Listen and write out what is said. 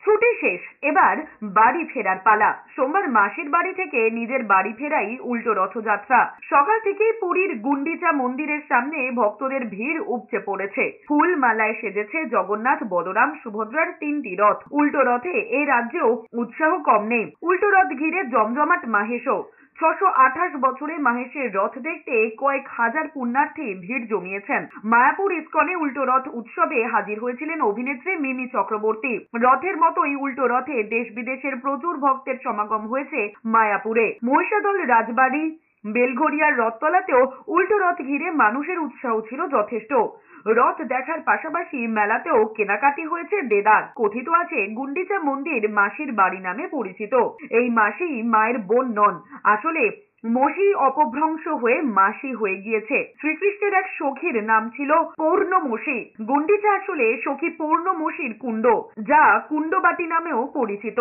ছুটি শেষ, এবার বাড়ি ফেরার পালা। সোমবার মাসির বাড়ি থেকে নিজের বাড়ি ফেরাই উল্টো রথযাত্রা। সকাল থেকেই পুরীর গুন্ডিচা মন্দিরের সামনে ভক্তদের ভিড় উপচে পড়েছে। ফুল মালায় সেজেছে জগন্নাথ, বলরাম, সুভদ্রার 3টি রথ। উল্টো রথে এ রাজ্যেও উৎসাহ কম নেই। উল্টো রথ ঘিরে জমজমাট মাহেশও। 628 বছরে মাহেশের রথ দেখতে কয়েক হাজার পুণ্যার্থী ভিড় জমিয়েছেন। মায়াপুর ইস্কনে উল্টো রথ উৎসবে হাজির হয়েছিলেন অভিনেত্রী মিমি চক্রবর্তী। রথের মতোই উল্টো রথে দেশ বিদেশের প্রচুর ভক্তের সমাগম হয়েছে মায়াপুরে। মহিষাদল, রাজবাড়ি, বেলঘরিয়ার রথতলাতেও উল্টো রথ ঘিরে মানুষের উৎসাহ ছিল যথেষ্ট। রথ দেখার পাশাপাশি মেলাতেও কেনাকাটি হয়েছে দেদার। কথিত আছে গুন্ডিচা মন্দির মাসির বাড়ি নামে পরিচিত। এই মাসি মায়ের বোন নন, আসলে মসি অপভ্রংশ হয়ে মাসি হয়ে গিয়েছে। শ্রীকৃষ্ণের এক সখীর নাম ছিল পৌর্ণমসী। গুন্ডিচা আসলে সখী পৌর্ণমসীর কুণ্ড, যা কুণ্ডবাটি নামেও পরিচিত।